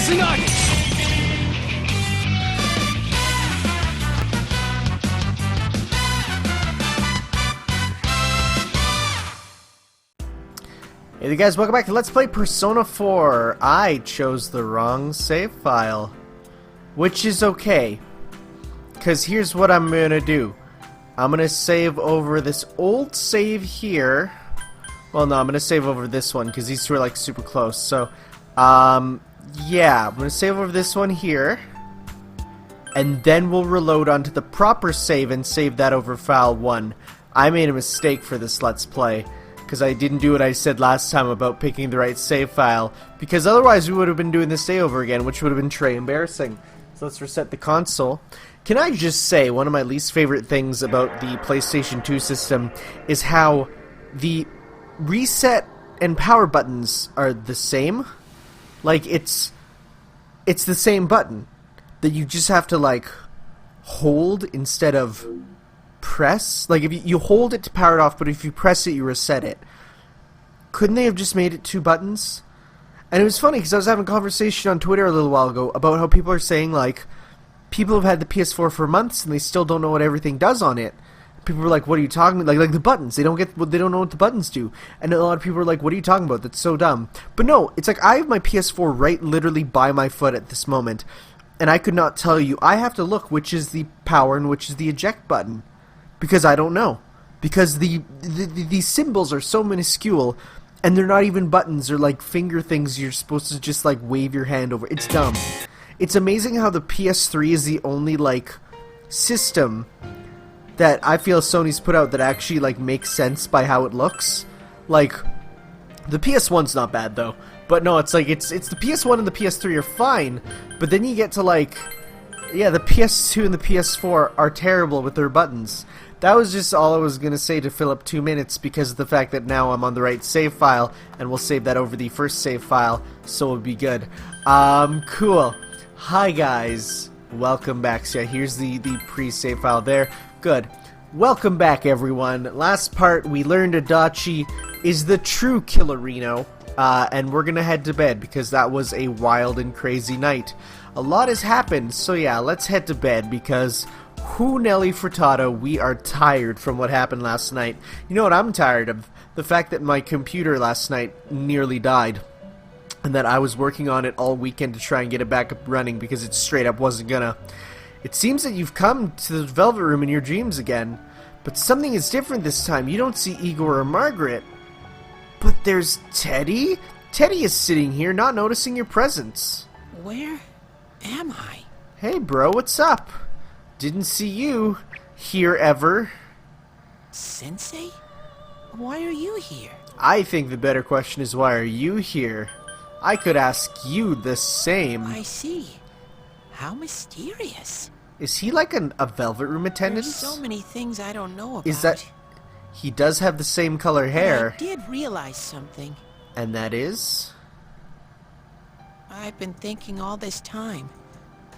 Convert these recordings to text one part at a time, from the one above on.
Hey there guys, welcome back to Let's Play Persona 4. I chose the wrong save file, which is okay, because here's what I'm gonna do. I'm gonna save over this old save here. Well, no, I'm gonna save over this one, because these two are like super close. So, yeah, I'm gonna save over this one here, and then we'll reload onto the proper save and save that over file 1. I made a mistake for this Let's Play, because I didn't do what I said last time about picking the right save file, because otherwise we would have been doing this day over again, which would have been très embarrassing. So let's reset the console. Can I just say, one of my least favorite things about the PlayStation 2 system is how the reset and power buttons are the same. Like, it's the same button that you just have to, like, hold instead of press. Like, if you hold it to power it off, but if you press it, you reset it. Couldn't they have just made it 2 buttons? And it was funny because I was having a conversation on Twitter a little while ago about how people are saying, like, people have had the PS4 for months and they still don't know what everything does on it. People were like, "What are you talking about?" Like the buttons. They don't know what the buttons do. And a lot of people are like, "What are you talking about? That's so dumb." But no, it's like I have my PS4 right literally by my foot at this moment, and I could not tell you. I have to look which is the power and which is the eject button. Because I don't know. Because these symbols are so minuscule, and they're not even buttons. They're like finger things you're supposed to just like wave your hand over. It's dumb. It's amazing how the PS3 is the only like system that I feel Sony's put out that actually like makes sense by how it looks. Like, the PS1's not bad though. But no, it's like it's the PS1 and the PS3 are fine, but then you get to like, yeah, the PS2 and the PS4 are terrible with their buttons. That was just all I was going to say to fill up 2 minutes because of the fact that now I'm on the right save file, and we'll save that over the first save file, so it'll be good. Cool. Hi guys. Welcome back. So yeah, here's the pre-save file there. Good. Welcome back everyone. Last part, we learned Adachi is the true Killerino, and we're going to head to bed because that was a wild and crazy night. A lot has happened, so yeah, let's head to bed because who Nelly Furtado, we are tired from what happened last night. You know what I'm tired of? The fact that my computer last night nearly died. And that I was working on it all weekend to try and get it back up running because it straight up wasn't gonna. It seems that you've come to the Velvet Room in your dreams again. But something is different this time. You don't see Igor or Margaret. But there's Teddie? Teddie is sitting here not noticing your presence. Where am I? Hey bro, what's up? Didn't see you here ever. Sensei? Why are you here? I think the better question is why are you here? I could ask you the same. I see. How mysterious. Is he like a Velvet Room attendant? There's so many things I don't know about. Is that... He does have the same color hair. But I did realize something. And that is? I've been thinking all this time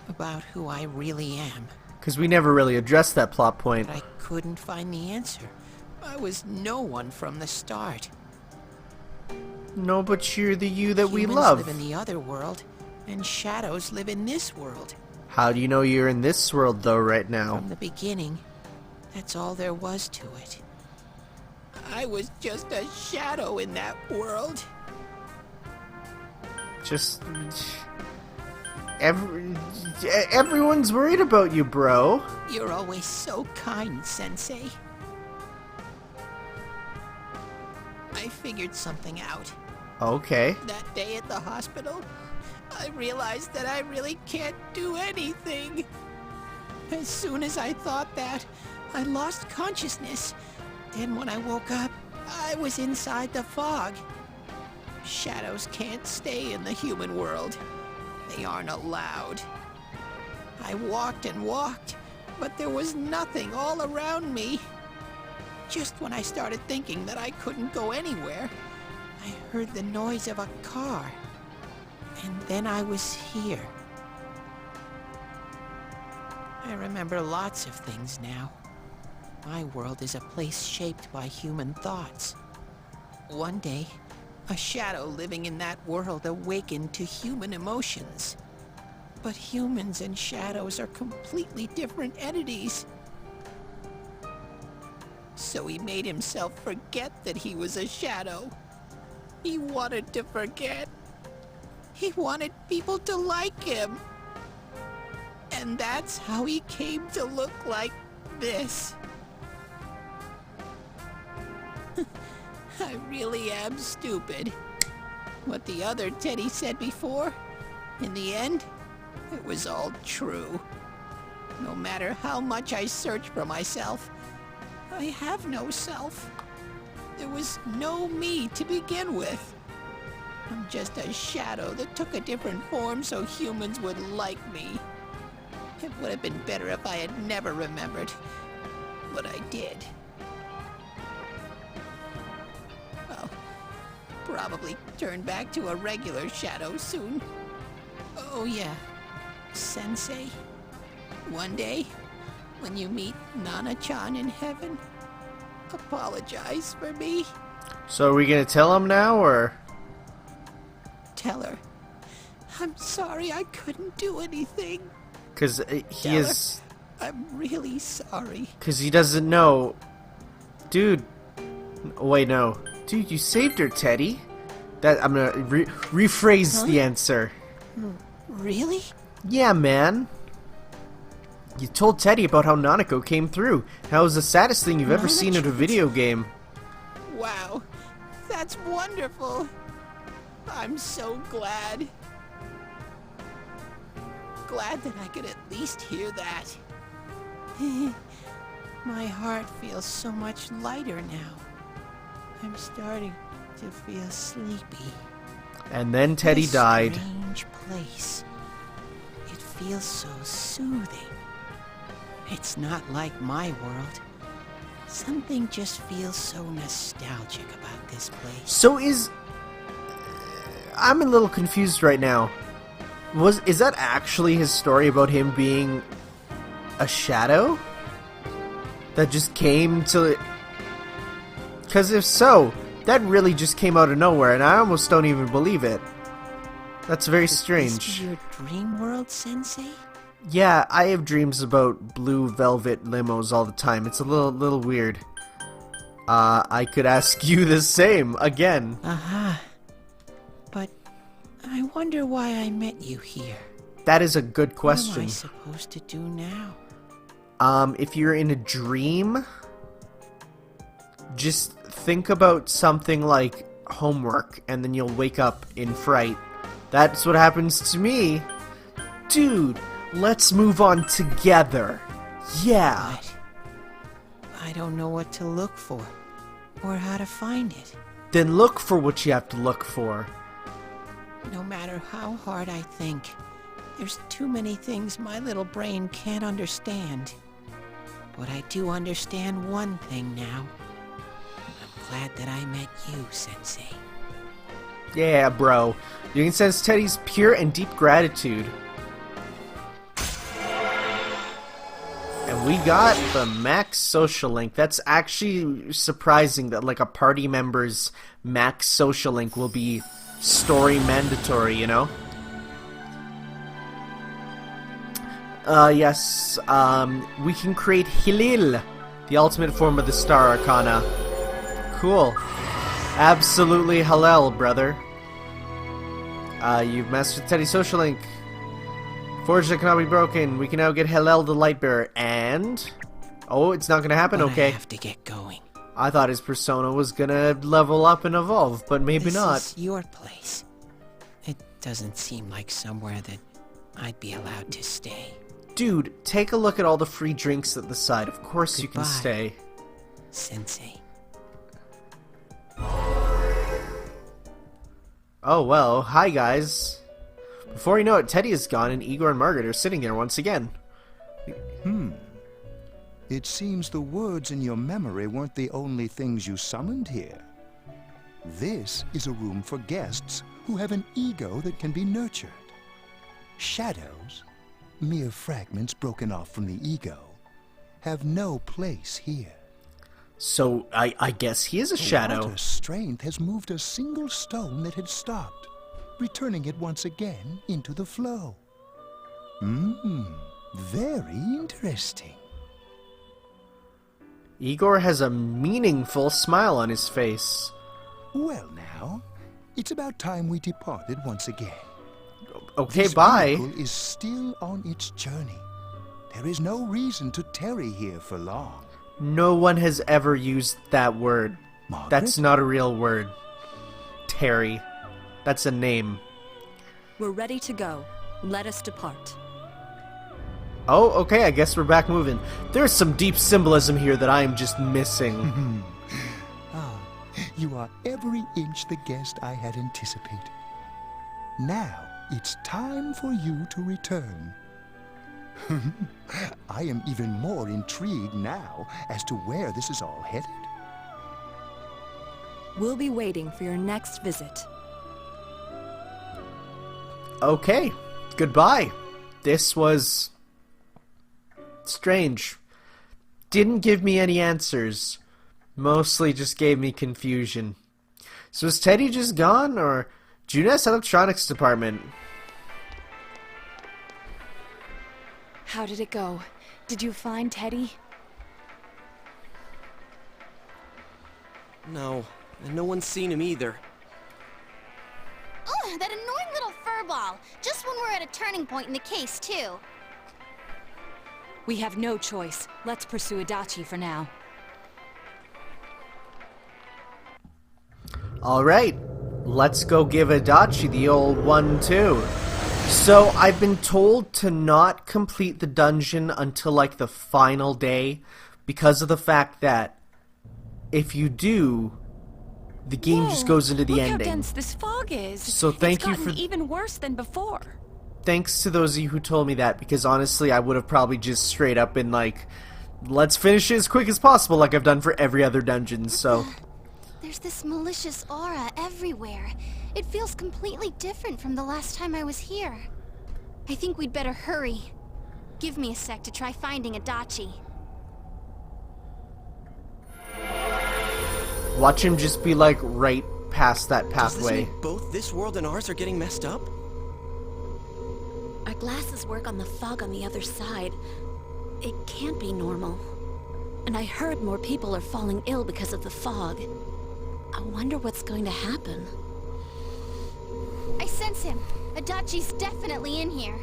about who I really am. Because we never really addressed that plot point. But I couldn't find the answer. I was no one from the start. No, but you're the you that we Humans love. live in the other world, and shadows live in this world. How do you know you're in this world, though, right now? From the beginning, that's all there was to it. I was just a shadow in that world. Just... Everyone's worried about you, bro. You're always so kind, Sensei. I figured something out. Okay. That day at the hospital, I realized that I really can't do anything. As soon as I thought that, I lost consciousness. Then when I woke up, I was inside the fog. Shadows can't stay in the human world. They aren't allowed. I walked and walked, but there was nothing all around me. Just when I started thinking that I couldn't go anywhere, I heard the noise of a car. And then I was here. I remember lots of things now. My world is a place shaped by human thoughts. One day, A shadow living in that world awakened to human emotions. But humans and shadows are completely different entities. So he made himself forget that he was a shadow. He wanted to forget. He wanted people to like him. And that's how he came to look like this. I really am stupid. What the other Teddie said before, in the end, it was all true. No matter how much I search for myself, I have no self. There was no me to begin with. I'm just a shadow that took a different form so humans would like me. It would have been better if I had never remembered, but I did. I'll probably turn back to a regular shadow soon. Oh yeah, Sensei. One day, when you meet Nana-chan in heaven, apologize for me. So are we gonna tell him now, or? Tell her. I'm sorry I couldn't do anything. Because he is... I'm really sorry. Because he doesn't know. Dude. Wait, no. Dude, you saved her, Teddie. That I'm gonna rephrase the answer. Really? Yeah, man. You told Teddie about how Nanako came through. How it was the saddest thing you've ever seen in a video game. Wow. That's wonderful. I'm so glad. Glad that I could at least hear that. My heart feels so much lighter now. I'm starting to feel sleepy. And then Teddie died. Strange place. It feels so soothing. It's not like my world. Something just feels so nostalgic about this place. So I'm a little confused right now. Is that actually his story about him being a shadow? That just came to... Because if so, that really just came out of nowhere, and I almost don't even believe it. That's very strange. Is this your dream world, Sensei? Yeah, I have dreams about blue velvet limos all the time. It's a little weird. I could ask you the same, again. Aha. But I wonder why I met you here. That is a good question. What am I supposed to do now? If you're in a dream, just think about something like homework, and then you'll wake up in fright. That's what happens to me. Dude, let's move on together. Yeah. But I don't know what to look for, or how to find it. Then look for what you have to look for. No matter how hard I think, there's too many things my little brain can't understand. But I do understand one thing now. I'm glad that I met you, Sensei. Yeah, bro. You can sense Teddie's pure and deep gratitude. And we got the max social link. That's actually surprising that like a party member's max social link will be story mandatory, you know? Yes, we can create Hilil, the ultimate form of the Star Arcana. Cool. Absolutely halal, brother. You've mastered Teddie's social link. Forge that cannot be broken. We can now get Hillel the Lightbearer, and... Oh, it's not gonna happen, okay. I have to get going. I thought his persona was gonna level up and evolve, but maybe not. This is your place. It doesn't seem like somewhere that I'd be allowed to stay. Dude, take a look at all the free drinks at the side. Of course you can Goodbye, stay. Sensei. Oh, well, hi guys. Before you know it, Teddie is gone and Igor and Margaret are sitting there once again. It seems the words in your memory weren't the only things you summoned here. This is a room for guests who have an ego that can be nurtured. Shadows, mere fragments broken off from the ego, have no place here. So, I guess he is a The shadow. water's strength has moved a single stone that had stopped, returning it once again into the flow. Very interesting. Igor has a meaningful smile on his face. Well now, it's about time we departed once again. Okay, This bye. vehicle is still on its journey. There is no reason to tarry here for long. No one has ever used that word. Margaret? That's not a real word. Terry. That's a name. We're ready to go. Let us depart. Oh, okay, I guess we're back moving. There's some deep symbolism here that I am just missing. You are every inch the guest I had anticipated. Now it's time for you to return. I am even more intrigued now as to where this is all headed. We'll be waiting for your next visit. Okay, goodbye. This was strange. Didn't give me any answers. Mostly just gave me confusion. So is Teddie just gone, or Junes Electronics Department? How did it go? Did you find Teddie? No, and no one's seen him either. Oh, that annoying little furball! Just when we're at a turning point in the case, too. We have no choice. Let's pursue Adachi for now. Alright, let's go give Adachi the old 1-2. So, I've been told to not complete the dungeon until like the final day because of the fact that if you do, the game just goes into the Look ending. how dense this fog is. So thank you It's for- gotten even worse than before. Thanks to those of you who told me that, because honestly I would have probably just straight up been like, let's finish it as quick as possible like I've done for every other dungeon, so... There's this malicious aura everywhere. It feels completely different from the last time I was here. I think we'd better hurry. Give me a sec to try finding Adachi. Watch him just be like right past that Does this pathway. mean both this world and ours are getting messed up? Our glasses work on the fog on the other side. It can't be normal. And I heard more people are falling ill because of the fog. I wonder what's going to happen. I sense him. Adachi's definitely in here.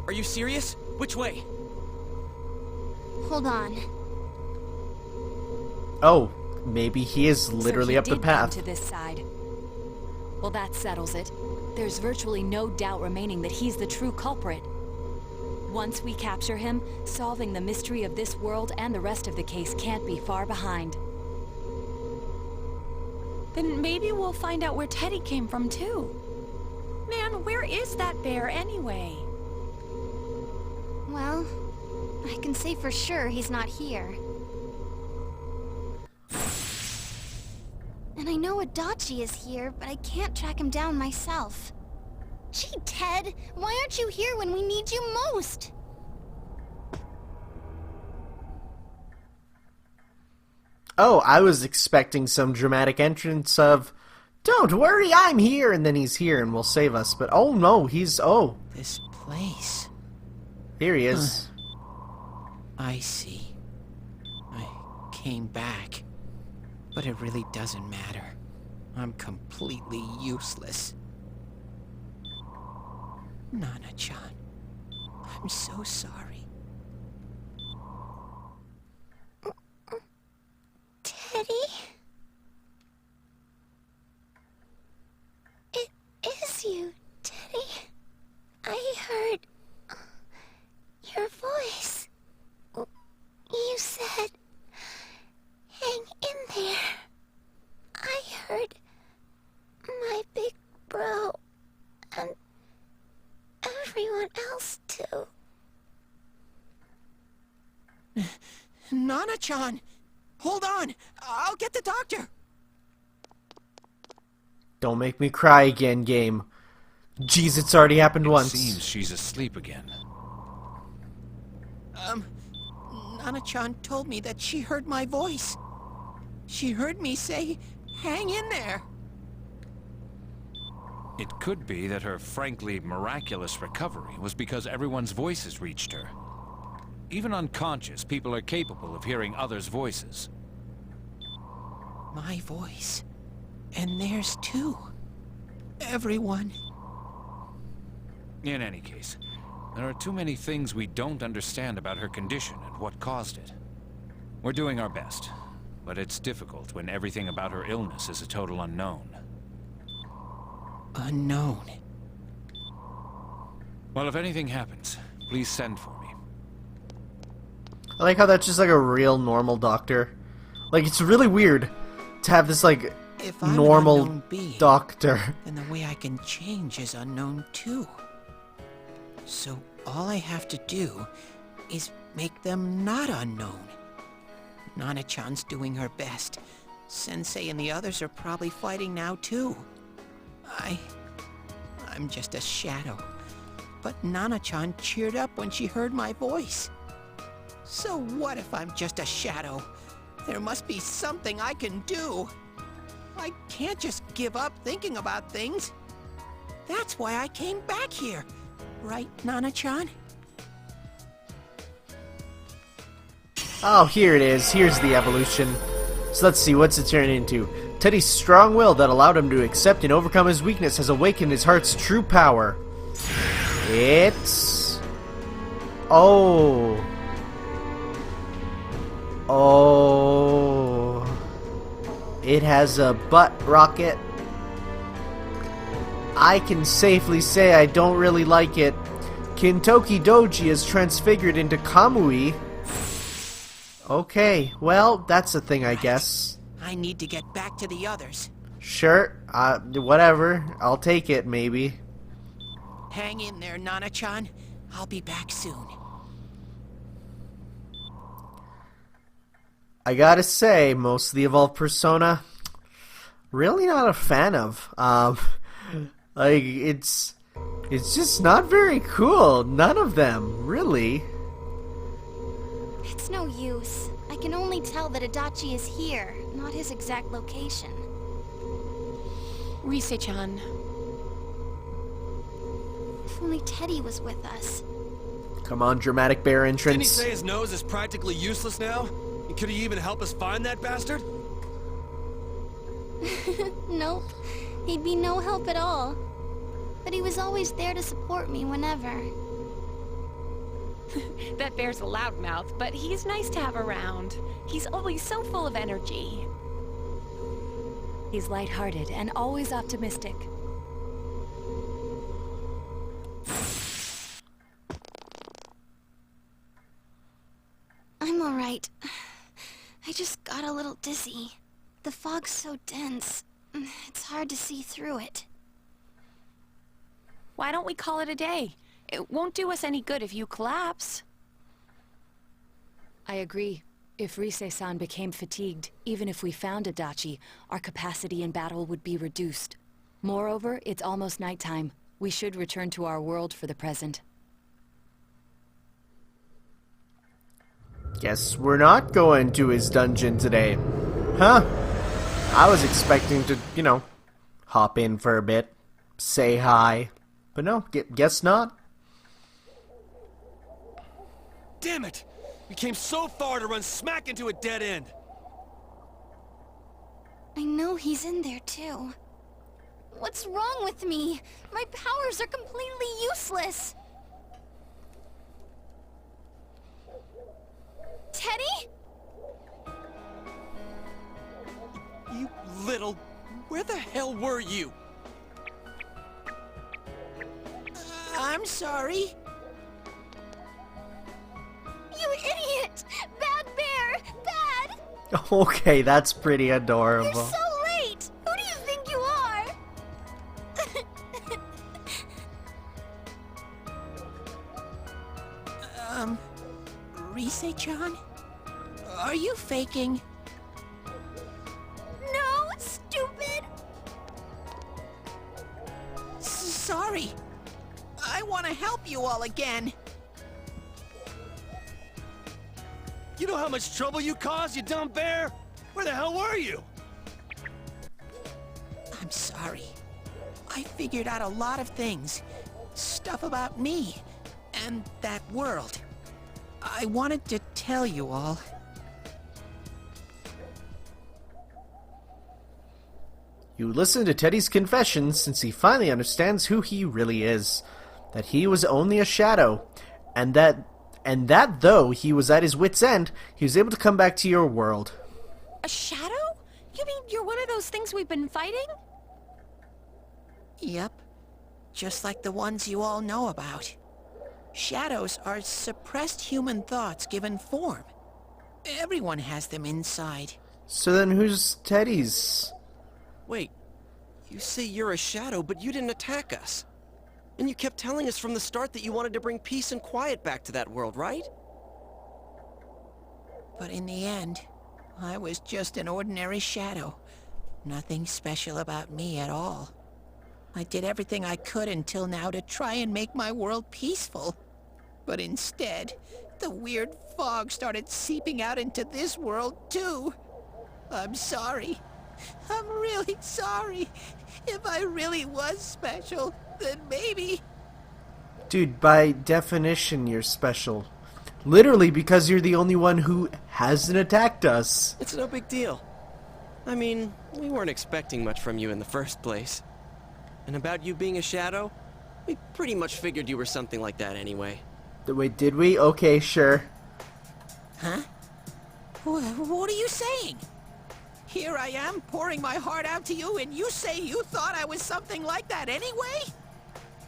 Are you serious? Which way? Hold on. Oh, maybe he is So literally he up the did come path. to this side. Well, that settles it. There's virtually no doubt remaining that he's the true culprit. Once we capture him, solving the mystery of this world and the rest of the case can't be far behind. Then maybe we'll find out where Teddie came from, too. Man, where is that bear anyway? Well, I can say for sure he's not here. And I know Adachi is here, but I can't track him down myself. Gee, Ted, why aren't you here when we need you most? Oh, I was expecting some dramatic entrance of, don't worry, I'm here, and then he's here and will save us. But oh no, oh, This place. here he is. I see. I came back. But it really doesn't matter. I'm completely useless. Nana-chan, I'm so sorry. Teddie? It is you, Teddie. I heard your voice. You said, hang in there. I heard my big bro and everyone else too. Nana-chan! Hold on! I'll get the doctor! Don't make me cry again, game. Jeez, it's already happened once. Seems she's asleep again. Nana-chan told me that she heard my voice. She heard me say, "Hang in there." It could be that her frankly miraculous recovery was because everyone's voices reached her. Even unconscious, people are capable of hearing others' voices. My voice. And theirs too. Everyone. In any case, there are too many things we don't understand about her condition and what caused it. We're doing our best, but it's difficult when everything about her illness is a total unknown. Unknown. Well, if anything happens, please send for me. I like how that's just like a real normal doctor. Like, it's really weird to have this, like, If I'm an normal unknown being, doctor. then the way I can change is unknown too. So all I have to do is make them not unknown. Nana-chan's doing her best. Sensei and the others are probably fighting now too. I'm just a shadow. But Nana-chan cheered up when she heard my voice. So what if I'm just a shadow? There must be something I can do. I can't just give up thinking about things. That's why I came back here. Right, Nana-chan? Oh, here it is. Here's the evolution. So let's see, what's it turn into? Teddie's strong will that allowed him to accept and overcome his weakness has awakened his heart's true power. It's... Oh. It has a butt rocket. I can safely say I don't really like it. Kintoki Doji is transfigured into Kamui. Okay, well, that's a thing, I guess. I need to get back to the others. Sure, whatever. I'll take it, maybe. Hang in there, Nana-chan. I'll be back soon. I gotta say, most of the evolved persona, really not a fan of. Like, it's just not very cool. None of them, really. It's no use. I can only tell that Adachi is here, not his exact location. Rise-chan. If only Teddie was with us. Come on, dramatic bear Didn't he entrance. say his nose is practically useless now? And could he even help us find that bastard? Nope. He'd be no help at all. But he was always there to support me whenever. That bear's a loudmouth, but he's nice to have around. He's always so full of energy. He's lighthearted and always optimistic. I'm alright. I just got a little dizzy. The fog's so dense. It's hard to see through it. Why don't we call it a day? It won't do us any good if you collapse. I agree. If Rise-san became fatigued, even if we found Adachi, our capacity in battle would be reduced. Moreover, it's almost nighttime. We should return to our world for the present. Guess we're not going to his dungeon today. Huh? I was expecting to, hop in for a bit, say hi. But no, guess not. Damn it! We came so far to run smack into a dead end. I know he's in there too. What's wrong with me? My powers are completely useless. Teddie? You little... Where the hell were you? I'm sorry. You idiot! Bad bear! Bad! Okay, that's pretty adorable. You're so late! Who do you think you are? Rise-chan? Are you faking? No, stupid! Sorry. I want to help you all again. You know how much trouble you caused, you dumb bear? Where the hell were you? I'm sorry. I figured out a lot of things. Stuff about me and that world. I wanted to tell you all. You listen to Teddie's confession since he finally understands who he really is. That he was only a shadow. And that though he was at his wit's end, he was able to come back to your world. A shadow? You mean you're one of those things we've been fighting? Yep. Just like the ones you all know about. Shadows are suppressed human thoughts given form. Everyone has them inside. So then who's Teddie's? Wait, you say you're a shadow, but you didn't attack us. And you kept telling us from the start that you wanted to bring peace and quiet back to that world, right? But in the end, I was just an ordinary shadow. Nothing special about me at all. I did everything I could until now to try and make my world peaceful. But instead, the weird fog started seeping out into this world too. I'm sorry. I'm really sorry. If I really was special, then maybe... Dude, by definition you're special. Literally because you're the only one who hasn't attacked us. It's no big deal. I mean, we weren't expecting much from you in the first place. And about you being a shadow, we pretty much figured you were something like that anyway. Wait, did we? Okay, sure. Huh? What are you saying? Here I am, pouring my heart out to you, and you say you thought I was something like that anyway?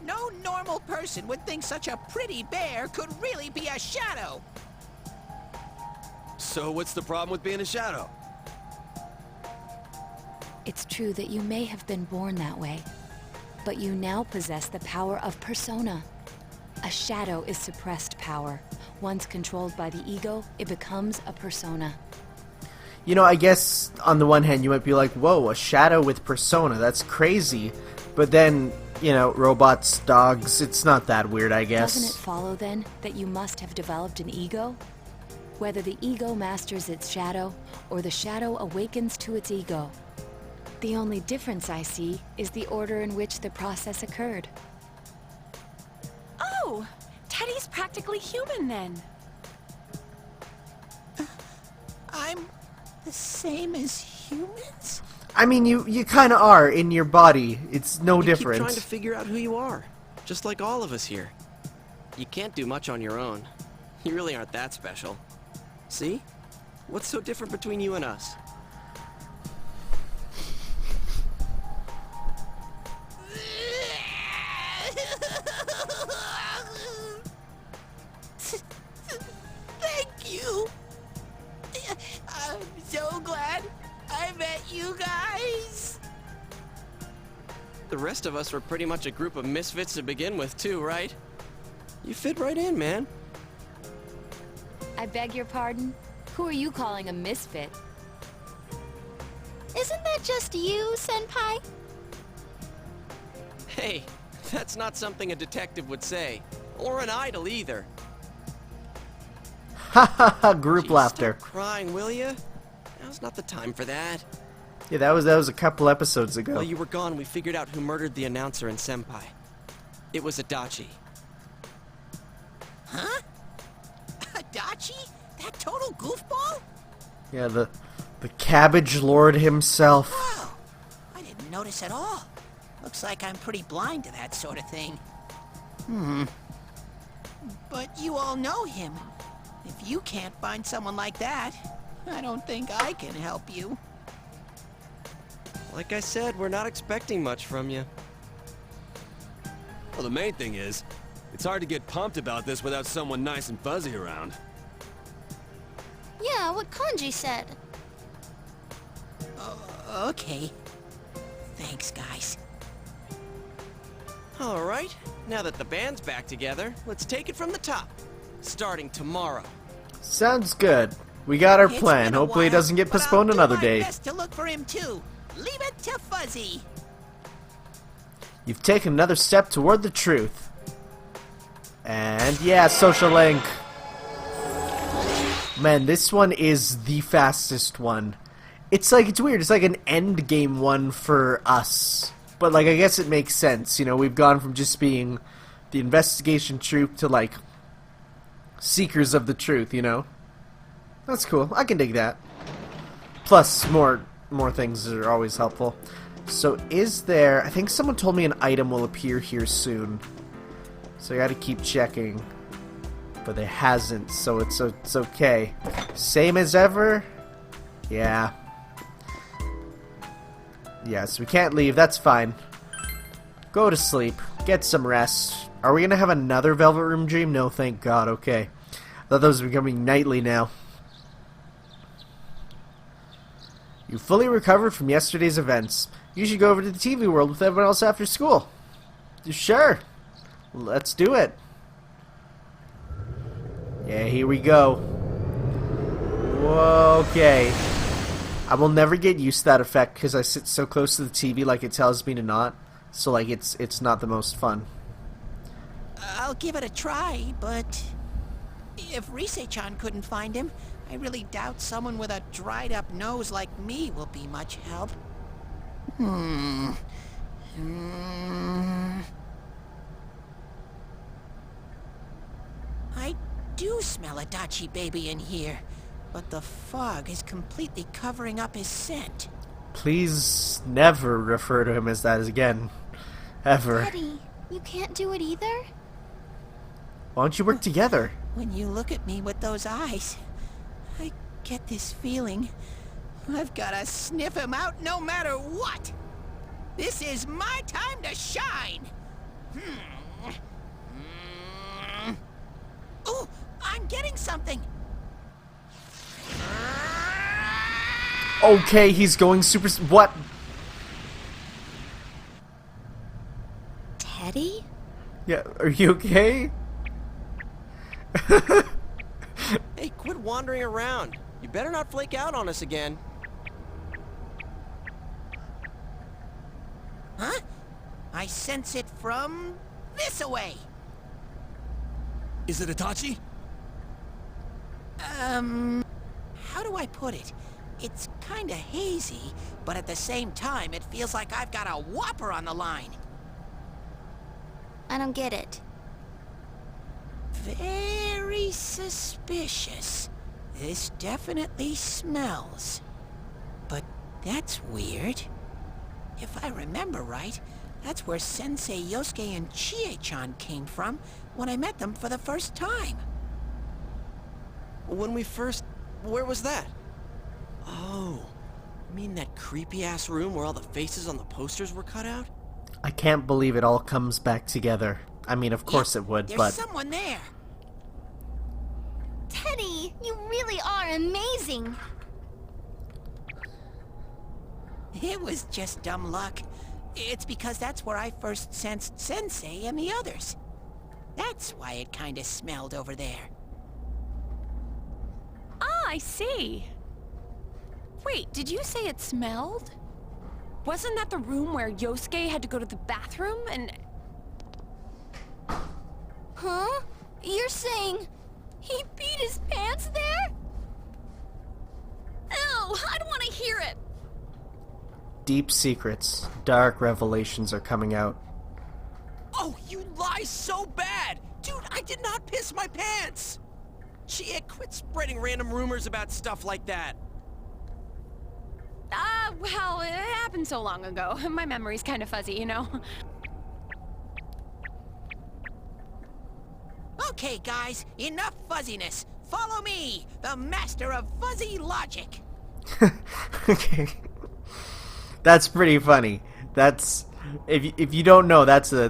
No normal person would think such a pretty bear could really be a shadow. So what's the problem with being a shadow? It's true that you may have been born that way, but you now possess the power of persona. A shadow is suppressed power. Once controlled by the ego, it becomes a persona. You know, I guess on the one hand you might be like, whoa, a shadow with persona, that's crazy. But then, you know, robots, dogs, it's not that weird, I guess. Doesn't it follow then that you must have developed an ego? Whether the ego masters its shadow, or the shadow awakens to its ego. The only difference I see is the order in which the process occurred. Oh! Teddie's practically human then. I'm the same as humans? I mean, you kind of are in your body. It's no different. You keep trying to figure out who you are, just like all of us here. You can't do much on your own. You really aren't that special. See? What's so different between you and us? Thank you! I'm so glad I met you guys! The rest of us were pretty much a group of misfits to begin with, too, right? You fit right in, man. I beg your pardon? Who are you calling a misfit? Isn't that just you, Senpai? Hey, that's not something a detective would say. Or an idol, either. Ha ha ha, group Jeez, laughter. Stop crying, will ya? Now's not the time for that. Yeah, that was a couple episodes ago. While you were gone, we figured out who murdered the announcer and Senpai. It was Adachi. Huh? Adachi? That total goofball? Yeah, the Cabbage Lord himself. Wow, I didn't notice at all. Looks like I'm pretty blind to that sort of thing. But you all know him. If you can't find someone like that, I don't think I can help you. Like I said, we're not expecting much from you. Well, the main thing is, it's hard to get pumped about this without someone nice and fuzzy around. Yeah, what Kanji said. Okay. Thanks, guys. All right, now that the band's back together, let's take it from the top. Starting tomorrow. Sounds good. We got our It's plan. been a Hopefully it while, doesn't get but postponed I'll do another my day. best to look for him too. Leave it to Fuzzy. You've taken another step toward the truth. And yeah, social link. Man, this one is the fastest one. It's weird. It's like an end game one for us. But, like, I guess it makes sense. You know, we've gone from just being the investigation troop to, like, seekers of the truth, you know? That's cool. I can dig that. Plus, more things are always helpful. So, is there... I think someone told me an item will appear here soon. So, I gotta keep checking. But it hasn't, so it's okay. Same as ever? Yeah. Yes, we can't leave. That's fine. Go to sleep. Get some rest. Are we gonna have another Velvet Room dream? No, thank God. Okay. I thought those were becoming nightly now. You fully recovered from yesterday's events. You should go over to the TV world with everyone else after school. Sure. Let's do it. Yeah, here we go. Whoa, okay. I will never get used to that effect because I sit so close to the TV like it tells me to not. So, like, it's not the most fun. I'll give it a try, but if Rise-chan couldn't find him, I really doubt someone with a dried-up nose like me will be much help. I do smell Adachi baby in here, but the fog is completely covering up his scent. Please never refer to him as that again. Ever. Teddie, you can't do it either? Why don't you work together? When you look at me with those eyes, I get this feeling I've gotta sniff him out no matter what. This is my time to shine. Ooh, I'm getting something. Okay, he's going super... What? Teddie? Yeah, are you okay? Hey, quit wandering around. You better not flake out on us again. Huh? I sense it from this away. Is it Adachi? How do I put it? It's kinda hazy, but at the same time, it feels like I've got a whopper on the line. I don't get it. Very suspicious. This definitely smells. But that's weird. If I remember right, that's where Sensei Yosuke and Chie-chan came from when I met them for the first time. When we first... Where was that? Oh, you mean that creepy-ass room where all the faces on the posters were cut out? I can't believe it all comes back together. I mean, of course it would, There's but... someone there. Teddie, you really are amazing. It was just dumb luck. It's because that's where I first sensed Sensei and the others. That's why it kinda smelled over there. Ah, I see. Wait, did you say it smelled? Wasn't that the room where Yosuke had to go to the bathroom and... Huh? You're saying he peed his pants there? Ew, I don't want to hear it. Deep secrets, dark revelations are coming out. Oh, you lie so bad! Dude, I did not piss my pants! Chia, quit spreading random rumors about stuff like that. Well, it happened so long ago. My memory's kind of fuzzy, you know? Okay, guys, enough fuzziness. Follow me, the master of fuzzy logic. Okay. That's pretty funny. That's... If you don't know, that's a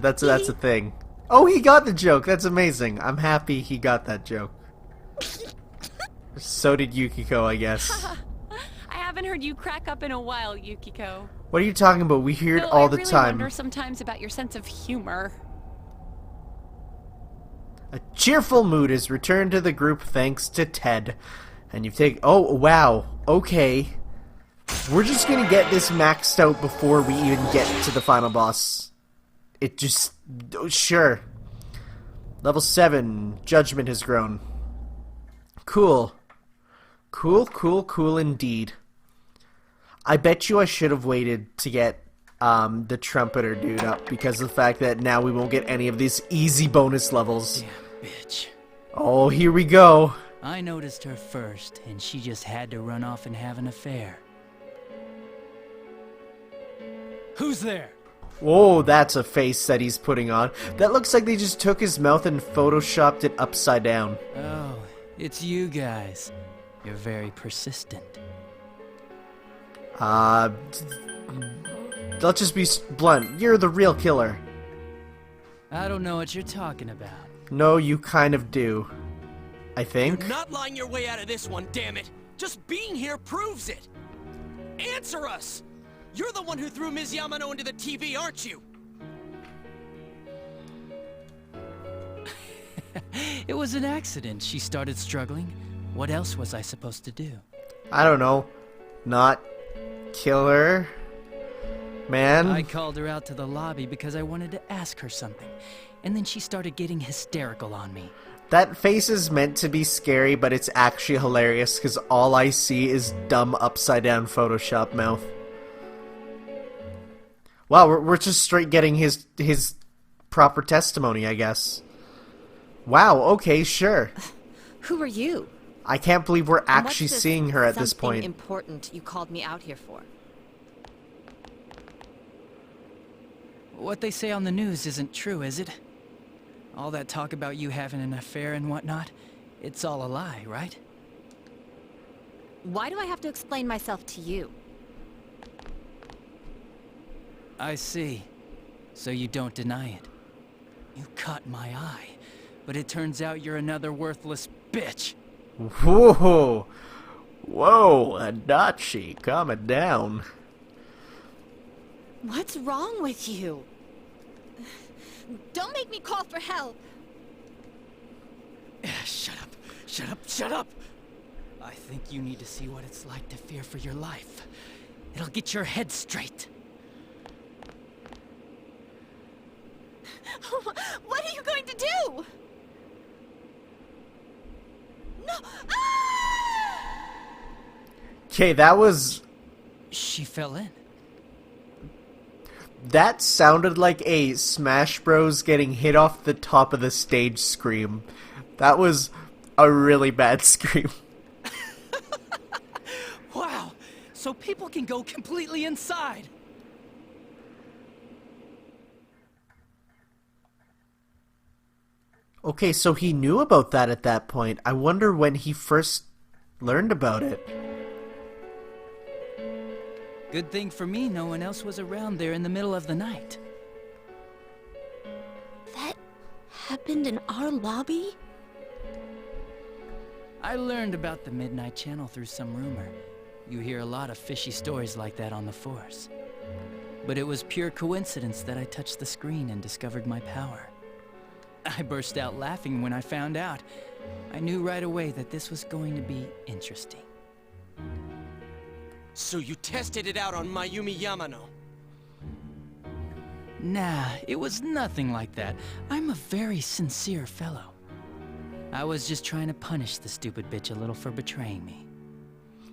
thing. Oh, he got the joke. That's amazing. I'm happy he got that joke. So did Yukiko, I guess. I haven't heard you crack up in a while, Yukiko. What are you talking about? We hear it Though all the I really time. wonder sometimes about your sense of humor. A cheerful mood is returned to the group thanks to Ted. And you've taken... Oh, wow. Okay. We're just gonna get this maxed out before we even get to the final boss. It just... Sure. Level 7. Judgment has grown. Cool. Cool, cool, cool indeed. I bet you I should have waited to get the trumpeter dude up because of the fact that now we won't get any of these easy bonus levels. Damn bitch. Oh, here we go. I noticed her first, and she just had to run off and have an affair. Who's there? Whoa, that's a face that he's putting on. That looks like they just took his mouth and photoshopped it upside down. Oh, it's you guys. You're very persistent. Let's just be blunt. You're the real killer. I don't know what you're talking about. No, you kind of do. I think. You're not lying your way out of this one, damn it! Just being here proves it! Answer us! You're the one who threw Ms. Yamano into the TV, aren't you? It was an accident. She started struggling. What else was I supposed to do? I don't know. Not kill her. Man. I called her out to the lobby because I wanted to ask her something. And then she started getting hysterical on me. That face is meant to be scary, but it's actually hilarious because all I see is dumb upside down Photoshop mouth. Wow, we're just straight getting his proper testimony, I guess. Wow, okay, sure. Who are you? I can't believe we're And actually what's this seeing her at this something point. important you called me out here for? What they say on the news isn't true, is it? All that talk about you having an affair and whatnot, it's all a lie, right? Why do I have to explain myself to you? I see. So you don't deny it. You caught my eye, but it turns out you're another worthless bitch. Whoa! Whoa, Adachi, calm it down. What's wrong with you? Don't make me call for help! Shut up! Shut up! Shut up! I think you need to see what it's like to fear for your life. It'll get your head straight. What are you going to do? No! Ah! Okay, that was... She fell in. That sounded like a Smash Bros. Getting hit off the top of the stage scream. That was a really bad scream. Wow! So people can go completely inside! Okay, so he knew about that at that point. I wonder when he first learned about it. Good thing for me, no one else was around there in the middle of the night. That happened in our lobby? I learned about the Midnight Channel through some rumor. You hear a lot of fishy stories like that on the Force. But it was pure coincidence that I touched the screen and discovered my power. I burst out laughing when I found out. I knew right away that this was going to be interesting. So you tested it out on Mayumi Yamano? Nah, it was nothing like that. I'm a very sincere fellow. I was just trying to punish the stupid bitch a little for betraying me.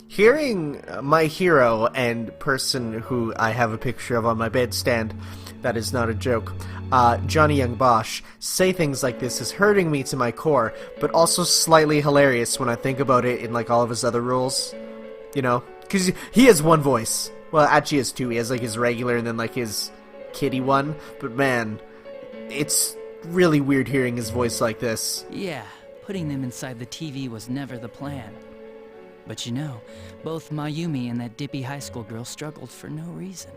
Hearing my hero and person who I have a picture of on my bedstand, that is not a joke, Johnny Young Bosch, say things like this is hurting me to my core, but also slightly hilarious when I think about it in like all of his other roles. You know? Because he has one voice. Well, actually has two. He has like his regular and then like his kitty one. But man, it's really weird hearing his voice like this. Yeah, putting them inside the TV was never the plan. But you know, both Mayumi and that dippy high school girl struggled for no reason.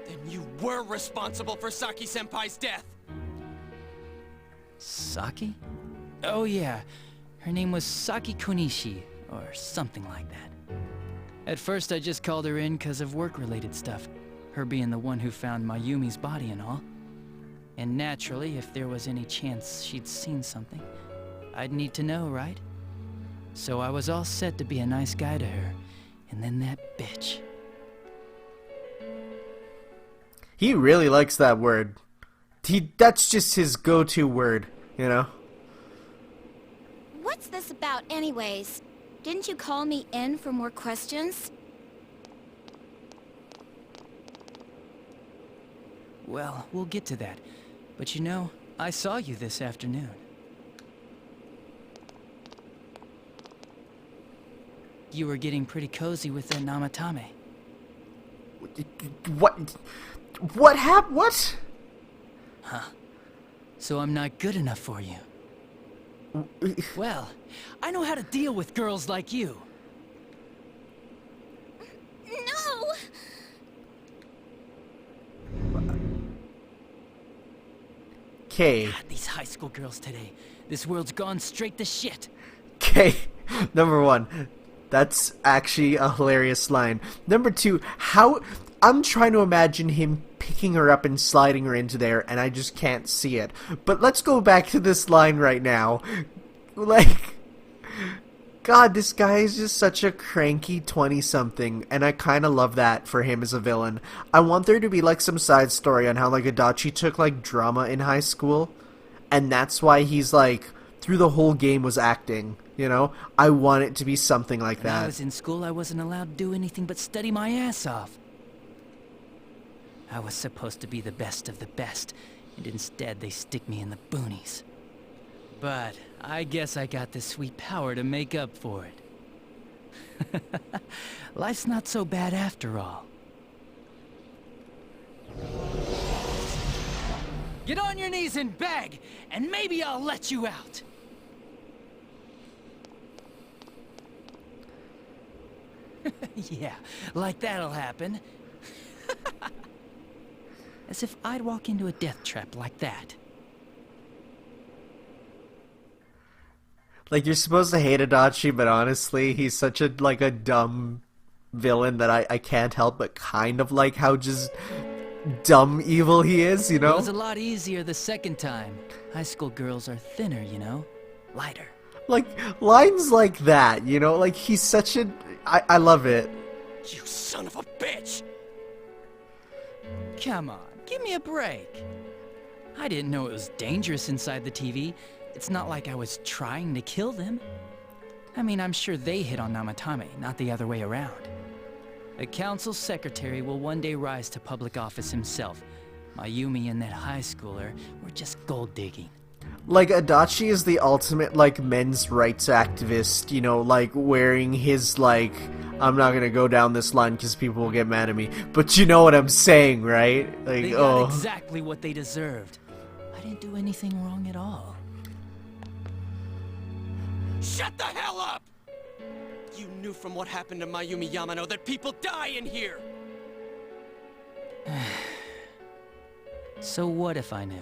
Then you were responsible for Saki-senpai's death! Saki? Oh yeah, her name was Saki Konishi, or something like that. At first I just called her in because of work-related stuff, her being the one who found Mayumi's body and all. And naturally, if there was any chance she'd seen something, I'd need to know, right? So I was all set to be a nice guy to her, and then that bitch. He really likes that word. That's just his go-to word, you know? What's this about anyways? Didn't you call me in for more questions? Well, we'll get to that. But you know, I saw you this afternoon. You were getting pretty cozy with that Namatame. What happened? What? Huh. So I'm not good enough for you. Well, I know how to deal with girls like you. No! Okay. These high school girls today. This world's gone straight to shit. Okay. Number one, that's actually a hilarious line. Number two, how... I'm trying to imagine him picking her up and sliding her into there, and I just can't see it. But let's go back to this line right now. Like... God, this guy is just such a cranky 20-something, and I kind of love that for him as a villain. I want there to be, like, some side story on how, like, Adachi took, like, drama in high school, and that's why he's, like, through the whole game was acting, you know? I want it to be something like that. When I was in school, I wasn't allowed to do anything but study my ass off. I was supposed to be the best of the best, and instead they stick me in the boonies. But I guess I got the sweet power to make up for it. Life's not so bad after all. Get on your knees and beg, and maybe I'll let you out. Yeah, like that'll happen. As if I'd walk into a death trap like that. Like, you're supposed to hate Adachi, but honestly, he's such a, like, a dumb villain that I can't help but kind of like how just dumb evil he is, you know? It was a lot easier the second time. High school girls are thinner, you know? Lighter. Like, lines like that, you know? Like, he's such a... I love it. You son of a bitch! Come on, give me a break. I didn't know it was dangerous inside the TV. It's not like I was trying to kill them. I mean, I'm sure they hit on Namatame, not the other way around. The council's secretary will one day rise to public office himself. Mayumi and that high schooler were just gold digging. Like, Adachi is the ultimate, like, men's rights activist, you know, like, wearing his, like, I'm not gonna go down this line because people will get mad at me, but you know what I'm saying, right? Like, they got exactly what they deserved. I didn't do anything wrong at all. Shut the hell up! You knew from what happened to Mayumi Yamano that people die in here! So what if I knew?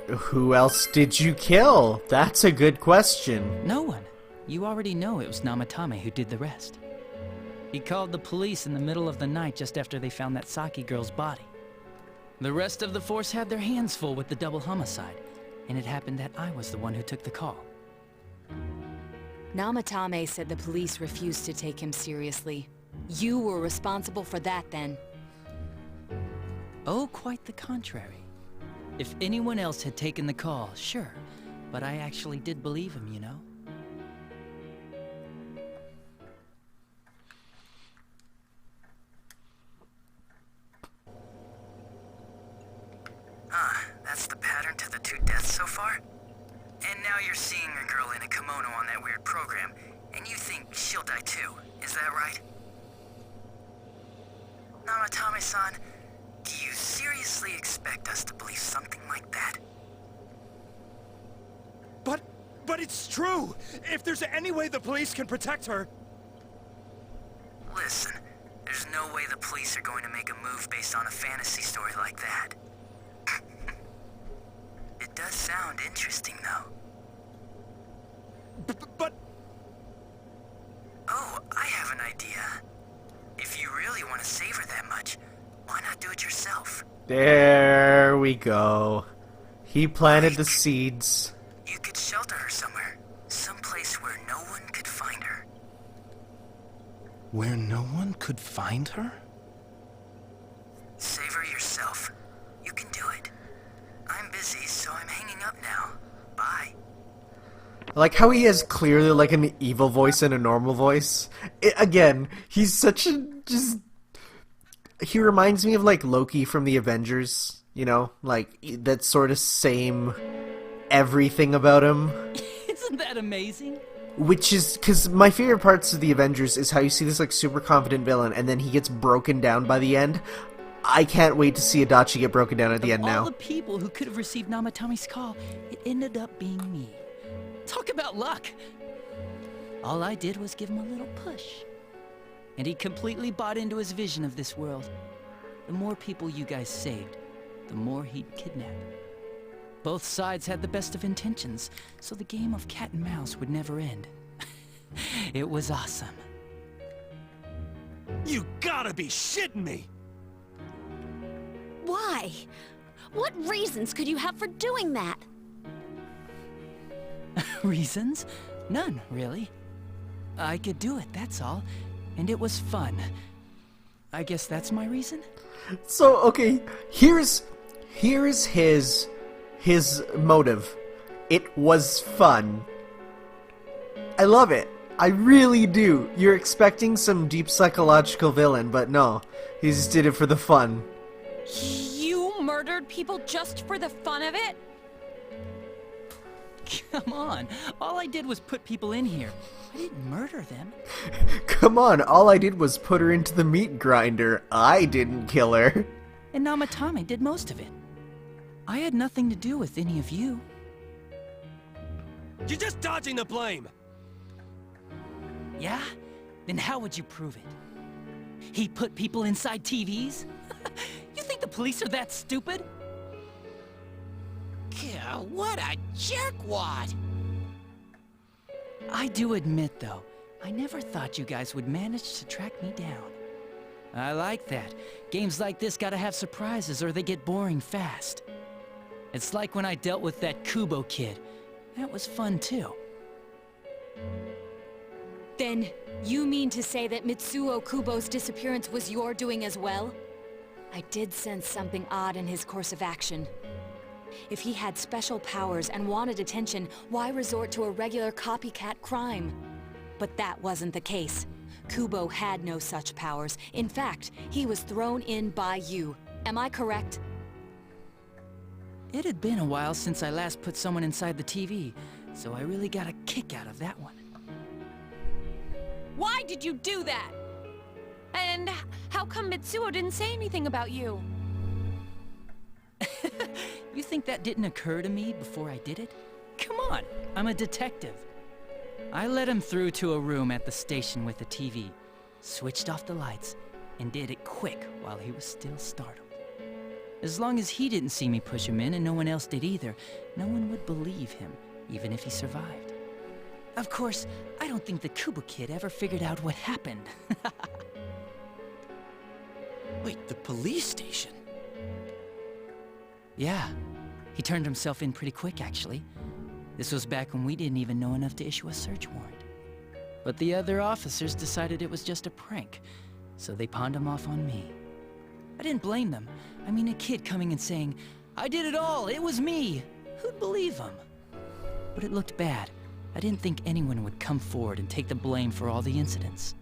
Who else did you kill? That's a good question. No one. You already know it was Namatame who did the rest. He called the police in the middle of the night just after they found that Saki girl's body. The rest of the force had their hands full with the double homicide, and it happened that I was the one who took the call. Namatame said the police refused to take him seriously. You were responsible for that then. Oh, quite the contrary. If anyone else had taken the call, sure, but I actually did believe him, you know? That's the pattern to the 2 deaths so far? And now you're seeing a girl in a kimono on that weird program, and you think she'll die too, is that right? Namatame-san, do you seriously expect us to believe something like that? But it's true! If there's any way the police can protect her... Listen, there's no way the police are going to make a move based on a fantasy story like that. It does sound interesting, though. But... Oh, I have an idea. If you really want to save her that much, why not do it yourself? There we go. He planted the seeds. You could shelter her somewhere. Someplace where no one could find her. Where no one could find her? Save her yourself. You can do it. I'm busy, so I'm hanging up now. Bye. Like how he has clearly like an evil voice and a normal voice. Again, he's such a just... He reminds me of like Loki from the Avengers, you know? Like that sort of same everything about him. Isn't that amazing? Which is, because my favorite parts of the Avengers is how you see this like super confident villain and then he gets broken down by the end. I can't wait to see Adachi get broken down at the end now. All the people who could have received Namatami's call, it ended up being me. Talk about luck! All I did was give him a little push. And he completely bought into his vision of this world. The more people you guys saved, the more he'd kidnap. Both sides had the best of intentions, so the game of cat and mouse would never end. It was awesome. You gotta be shitting me! Why? What reasons could you have for doing that? Reasons? None, really. I could do it, that's all. And it was fun. I guess that's my reason? So, okay, here's his motive. It was fun. I love it. I really do. You're expecting some deep psychological villain, but no. He just did it for the fun. You murdered people just for the fun of it? Come on. All I did was put people in here. I didn't murder them. Come on, all I did was put her into the meat grinder. I didn't kill her. And Namatame did most of it. I had nothing to do with any of you. You're just dodging the blame! Yeah? Then how would you prove it? He put people inside TVs? You think the police are that stupid? God, what a jerkwad! I do admit, though, I never thought you guys would manage to track me down. I like that. Games like this gotta have surprises or they get boring fast. It's like when I dealt with that Kubo kid. That was fun, too. Then, you mean to say that Mitsuo Kubo's disappearance was your doing as well? I did sense something odd in his course of action. If he had special powers and wanted attention, why resort to a regular copycat crime? But that wasn't the case. Kubo had no such powers. In fact, he was thrown in by you. Am I correct? It had been a while since I last put someone inside the TV, so I really got a kick out of that one. Why did you do that? And how come Mitsuo didn't say anything about you? You think that didn't occur to me before I did it? Come on, I'm a detective. I led him through to a room at the station with the TV, switched off the lights, and did it quick while he was still startled. As long as he didn't see me push him in and no one else did either, no one would believe him, even if he survived. Of course, I don't think the Kubo kid ever figured out what happened. Wait, the police station? Yeah, he turned himself in pretty quick, actually. This was back when we didn't even know enough to issue a search warrant. But the other officers decided it was just a prank, so they pawned him off on me. I didn't blame them. I mean, a kid coming and saying, "I did it all, it was me." Who'd believe him? But it looked bad. I didn't think anyone would come forward and take the blame for all the incidents.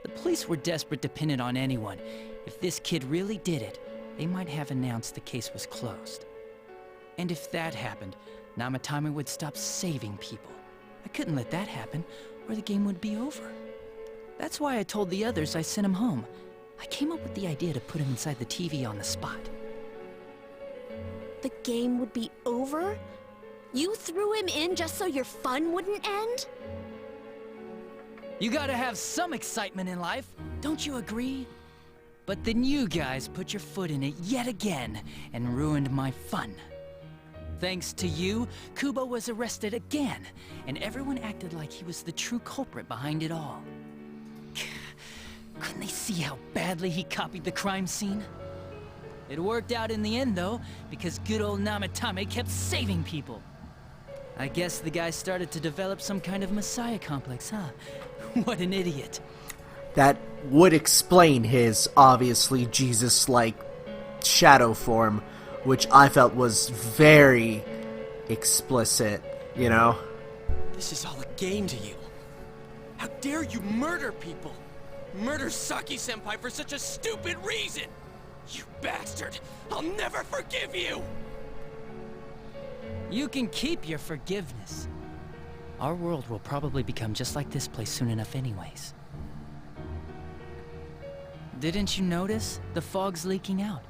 The police were desperate to pin it on anyone. If this kid really did it, they might have announced the case was closed. And if that happened, Namatame would stop saving people. I couldn't let that happen, or the game would be over. That's why I told the others I sent him home. I came up with the idea to put him inside the TV on the spot. The game would be over? You threw him in just so your fun wouldn't end? You gotta have some excitement in life, don't you agree? But then you guys put your foot in it yet again and ruined my fun. Thanks to you, Kubo was arrested again, and everyone acted like he was the true culprit behind it all. Couldn't they see how badly he copied the crime scene? It worked out in the end, though, because good old Namatame kept saving people. I guess the guy started to develop some kind of messiah complex, huh? What an idiot. That would explain his obviously Jesus-like shadow form, which I felt was very explicit, you know? This is all a game to you. How dare you murder people? Murder Saki-senpai for such a stupid reason! You bastard! I'll never forgive you! You can keep your forgiveness. Our world will probably become just like this place soon enough anyways. Didn't you notice? The fog's leaking out.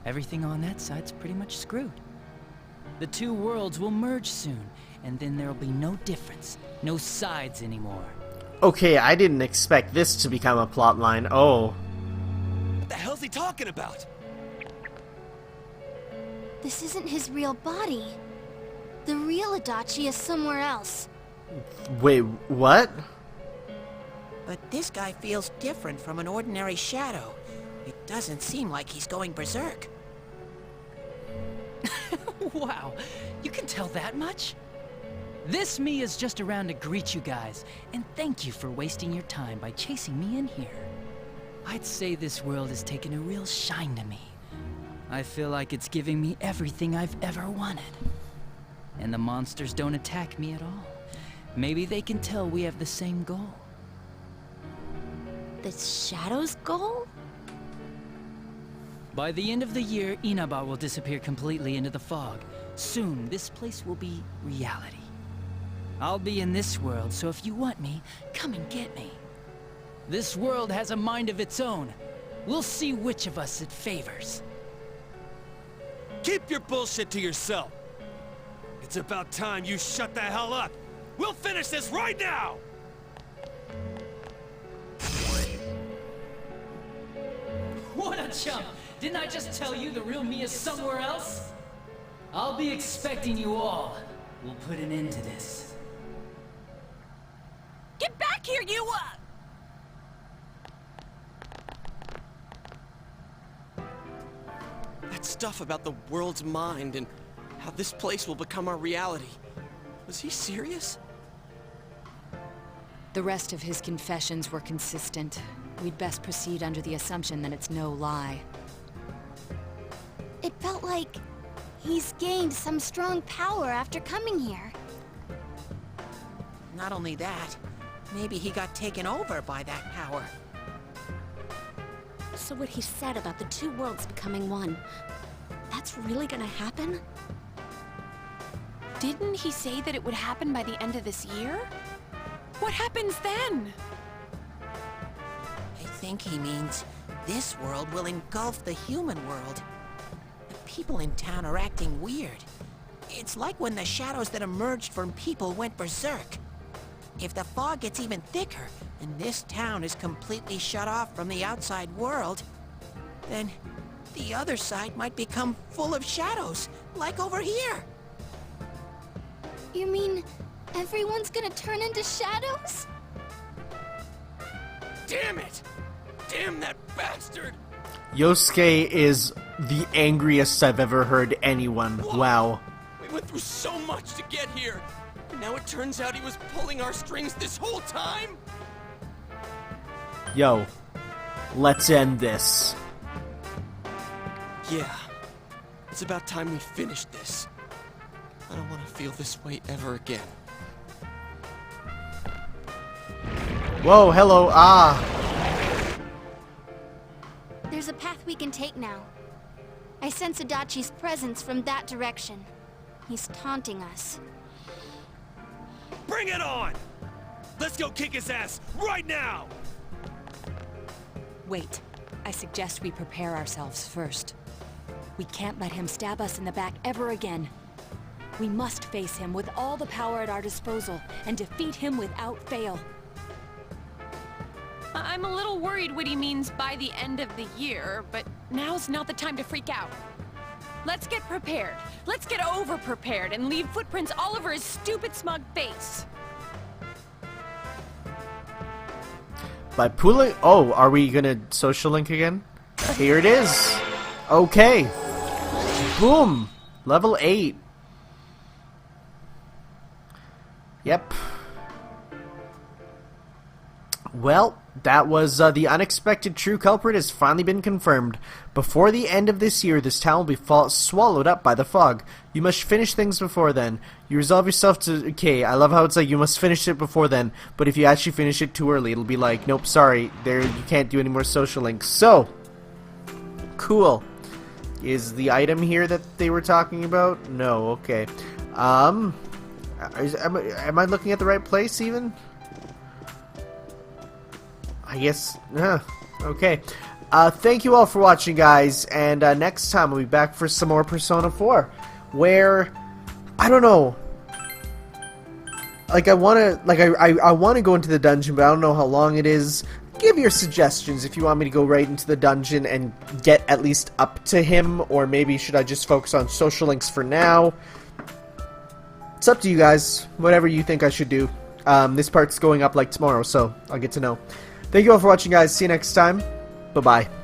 Everything on that side's pretty much screwed. The two worlds will merge soon, and then there'll be no difference, no sides anymore. Okay, I didn't expect this to become a plotline. Oh. What the hell's he talking about? This isn't his real body. The real Adachi is somewhere else. Wait, what? But this guy feels different from an ordinary shadow. It doesn't seem like he's going berserk. Wow, you can tell that much? This me is just around to greet you guys, and thank you for wasting your time by chasing me in here. I'd say this world has taken a real shine to me. I feel like it's giving me everything I've ever wanted. And the monsters don't attack me at all. Maybe they can tell we have the same goal. The Shadow's goal? By the end of the year, Inaba will disappear completely into the fog. Soon, this place will be reality. I'll be in this world, so if you want me, come and get me. This world has a mind of its own. We'll see which of us it favors. Keep your bullshit to yourself. It's about time you shut the hell up. We'll finish this right now! What a chump! Didn't I just tell you the real me is somewhere else? I'll be expecting you all. We'll put an end to this. Get back here, you! That stuff about the world's mind and how this place will become our reality. Was he serious? The rest of his confessions were consistent. We'd best proceed under the assumption that it's no lie. It felt like he's gained some strong power after coming here. Not only that, maybe he got taken over by that power. So what he said about the two worlds becoming one, that's really gonna happen? Didn't he say that it would happen by the end of this year? What happens then? I think he means this world will engulf the human world. The people in town are acting weird. It's like when the shadows that emerged from people went berserk. If the fog gets even thicker, and this town is completely shut off from the outside world, then the other side might become full of shadows, like over here. You mean everyone's gonna turn into shadows? Damn it! Damn that bastard! Yosuke is the angriest I've ever heard anyone. Whoa. Wow. We went through so much to get here. And now it turns out he was pulling our strings this whole time? Yo, let's end this. Yeah. It's about time we finished this. I don't want to feel this way ever again. Whoa, hello, There's a path we can take now. I sense Adachi's presence from that direction. He's taunting us. Bring it on! Let's go kick his ass right now! Wait. I suggest we prepare ourselves first. We can't let him stab us in the back ever again. We must face him with all the power at our disposal and defeat him without fail. I'm a little worried what he means by the end of the year, but now's not the time to freak out. Let's get prepared. Let's get over-prepared and leave footprints all over his stupid, smug face. By pulling... Oh, are we gonna social link again? Here it is. Okay. Boom. Level 8. Yep. Well, that was the unexpected true culprit has finally been confirmed. Before the end of this year, this town will be swallowed up by the fog. You must finish things before then. You resolve yourself to... Okay, I love how it's like you must finish it before then, but if you actually finish it too early, it'll be like, nope, sorry, you can't do any more social links. So, cool. Is the item here that they were talking about? No, okay. Am I looking at the right place even? I guess, okay. Thank you all for watching, guys, and next time we'll be back for some more Persona 4, where, I don't know, like, I wanna go into the dungeon, but I don't know how long it is. Give your suggestions if you want me to go right into the dungeon and get at least up to him, or maybe should I just focus on social links for now? It's up to you guys, whatever you think I should do. This part's going up like tomorrow, so I'll get to know. Thank you all for watching, guys. See you next time. Bye-bye.